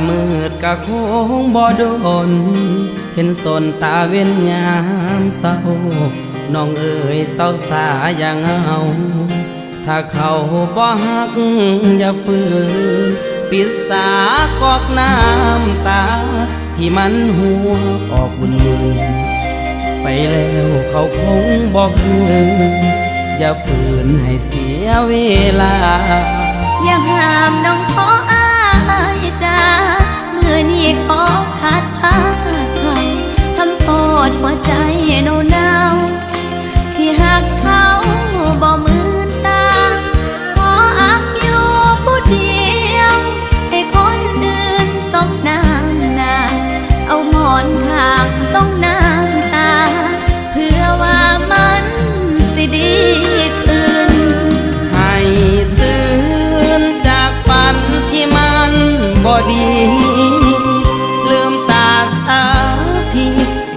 มืดกะคงบ่โดนเห็นสนตาเว้นยามเศร้าน้องเอ๋ยเศร้าสาอย่างเอาถ้าเขาบ่ฮักอย่าฝืนปิดสากอกน้ำตาที่มันหัวออกบุญมือไปแล้วเขาคงบอกคืนอย่าฝืนให้เสียเวลาอย่าห้ามน้องขออายจ้ามือนี้ขอขาดพาเขาทำโทษหัวใจน้อง